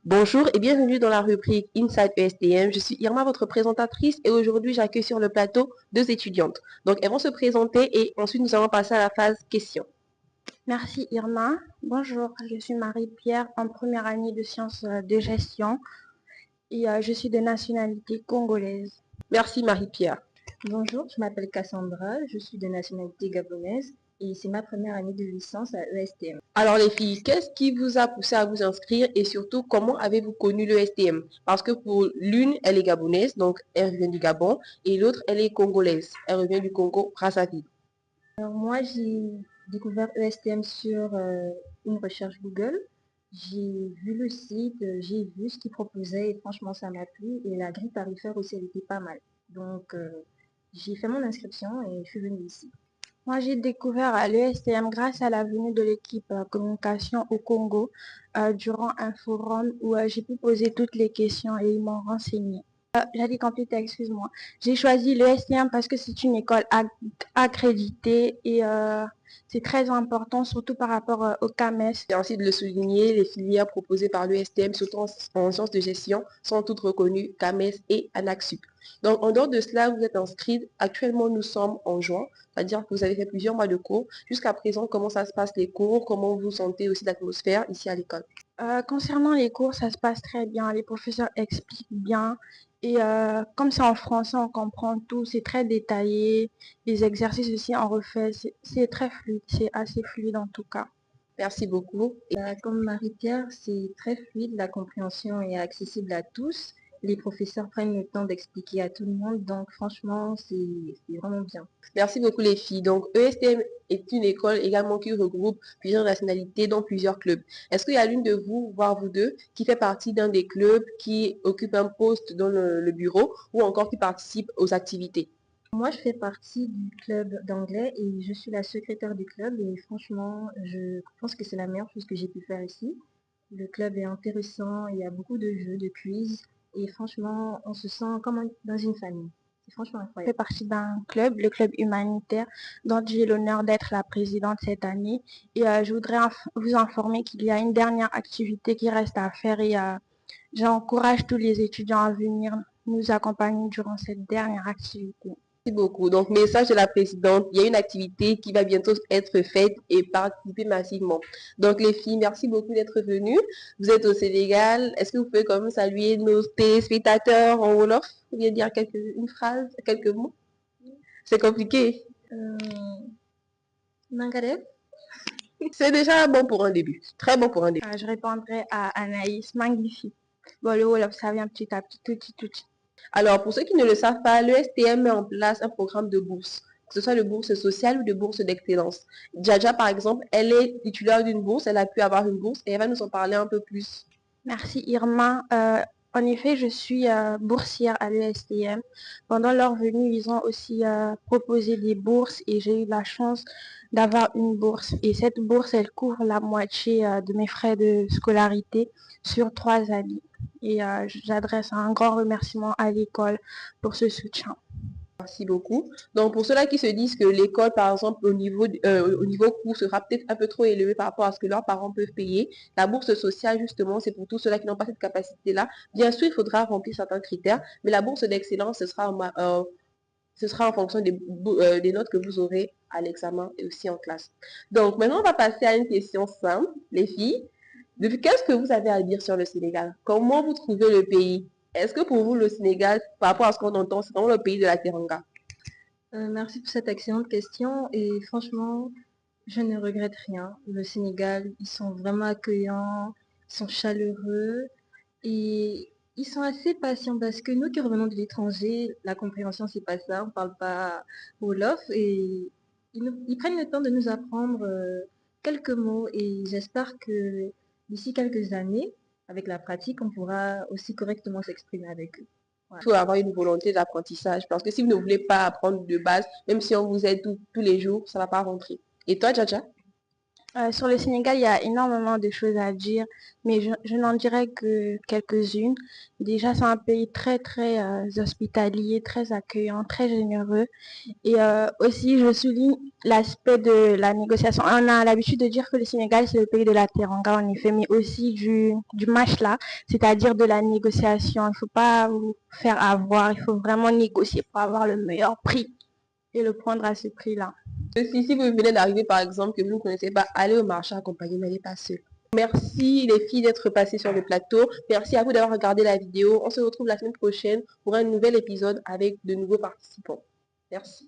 Bonjour et bienvenue dans la rubrique Inside ESTM. Je suis Irma, votre présentatrice, et aujourd'hui j'accueille sur le plateau deux étudiantes. Donc elles vont se présenter et ensuite nous allons passer à la phase questions. Merci Irma. Bonjour, je suis Marie-Pierre en première année de sciences de gestion et je suis de nationalité congolaise. Merci Marie-Pierre. Bonjour, je m'appelle Cassandra, je suis de nationalité gabonaise et c'est ma première année de licence à ESTM. Alors les filles, qu'est-ce qui vous a poussé à vous inscrire et surtout comment avez-vous connu l'ESTM? Parce que pour l'une, elle est gabonaise, donc elle revient du Gabon, et l'autre, elle est congolaise, elle revient du Congo, Brazzaville. Alors moi, j'ai découvert ESTM sur une recherche Google. J'ai vu le site, j'ai vu ce qu'ils proposaient et franchement ça m'a plu et la grille tarifaire aussi elle était pas mal. Donc j'ai fait mon inscription et je suis venue ici. Moi, j'ai découvert l'ESTM grâce à la venue de l'équipe communication au Congo durant un forum où j'ai pu poser toutes les questions et ils m'ont renseigné. J'allais compléter, excuse-moi. J'ai choisi l'ESTM parce que c'est une école accréditée et c'est très important, surtout par rapport au CAMES. Merci de le souligner, les filières proposées par l'USTM, surtout en sciences de gestion, sont toutes reconnues, CAMES et ANAQ-Sup. Donc, en dehors de cela, vous êtes inscrite. Actuellement, nous sommes en juin, c'est-à-dire que vous avez fait plusieurs mois de cours. Jusqu'à présent, comment ça se passe les cours? Comment vous sentez aussi l'atmosphère ici à l'école? Concernant les cours, ça se passe très bien. Les professeurs expliquent bien. Et comme c'est en français, on comprend tout. C'est très détaillé. Les exercices aussi, on refait. C'est très fluide. C'est assez fluide en tout cas. Merci beaucoup. Comme Marie-Pierre, c'est très fluide, la compréhension est accessible à tous. Les professeurs prennent le temps d'expliquer à tout le monde, donc franchement, c'est vraiment bien. Merci beaucoup les filles. Donc, ESTM est une école également qui regroupe plusieurs nationalités dans plusieurs clubs. Est-ce qu'il y a l'une de vous, voire vous deux, qui fait partie d'un des clubs, qui occupe un poste dans le bureau ou encore qui participe aux activités? Moi, je fais partie du club d'anglais et je suis la secrétaire du club et franchement, je pense que c'est la meilleure chose que j'ai pu faire ici. Le club est intéressant, il y a beaucoup de jeux, de quiz et franchement, on se sent comme dans une famille. C'est franchement Je incroyable. fais partie d'un club, le club humanitaire, dont j'ai l'honneur d'être la présidente cette année. Et je voudrais vous informer qu'il y a une dernière activité qui reste à faire et j'encourage tous les étudiants à venir nous accompagner durant cette dernière activité. Merci beaucoup. Donc, message de la présidente, il y a une activité qui va bientôt être faite et participer massivement. Donc, les filles, merci beaucoup d'être venues. Vous êtes au Sénégal. Est-ce que vous pouvez quand même saluer nos téléspectateurs en Wolof? Ou bien dire une phrase, quelques mots? C'est compliqué. Nangaref, C'est déjà bon pour un début. Très bon pour un début. Je répondrai à Anaïs, magnifique. Bon, le Wolof, ça vient petit à petit, tout. Alors, pour ceux qui ne le savent pas, l'ESTM met en place un programme de bourse, que ce soit de bourse sociale ou de bourse d'excellence. Jaja, par exemple, elle est titulaire d'une bourse, elle a pu avoir une bourse et elle va nous en parler un peu plus. Merci Irma. En effet, je suis boursière à l'ESTM. Pendant leur venue, ils ont aussi proposé des bourses et j'ai eu la chance d'avoir une bourse. Et cette bourse, elle couvre la moitié de mes frais de scolarité sur 3 années. Et j'adresse un grand remerciement à l'école pour ce soutien. Merci beaucoup. Donc, pour ceux-là qui se disent que l'école, par exemple, au niveau coût sera peut-être un peu trop élevé par rapport à ce que leurs parents peuvent payer, la bourse sociale, justement, c'est pour tous ceux-là qui n'ont pas cette capacité-là. Bien sûr, il faudra remplir certains critères, mais la bourse d'excellence, ce sera en fonction des notes que vous aurez à l'examen et aussi en classe. Donc, maintenant, on va passer à une question simple, les filles. Qu'est-ce que vous avez à dire sur le Sénégal? Comment vous trouvez le pays? Est-ce que pour vous, le Sénégal, par rapport à ce qu'on entend, c'est vraiment le pays de la teranga? merci pour cette excellente question et franchement, je ne regrette rien. Le Sénégal, ils sont vraiment accueillants, ils sont chaleureux et ils sont assez patients parce que nous qui revenons de l'étranger, la compréhension, c'est pas ça, on parle pas Wolof et ils prennent le temps de nous apprendre quelques mots et j'espère que d'ici quelques années, avec la pratique, on pourra aussi correctement s'exprimer avec eux. Il faut avoir une volonté d'apprentissage parce que si vous ne voulez pas apprendre de base, même si on vous aide tous les jours, ça ne va pas rentrer. Et toi, Djaja? Sur le Sénégal, il y a énormément de choses à dire, mais je n'en dirais que quelques-unes. Déjà, c'est un pays très, très hospitalier, très accueillant, très généreux. Et aussi, je souligne l'aspect de la négociation. On a l'habitude de dire que le Sénégal, c'est le pays de la teranga, en effet, mais aussi du match-là, c'est-à-dire de la négociation. Il ne faut pas vous faire avoir, il faut vraiment négocier pour avoir le meilleur prix et le prendre à ce prix-là. Si vous venez d'arriver, par exemple, que vous ne connaissez pas, allez au marché accompagné, n'allez pas seul. Merci les filles d'être passées sur le plateau. Merci à vous d'avoir regardé la vidéo. On se retrouve la semaine prochaine pour un nouvel épisode avec de nouveaux participants. Merci.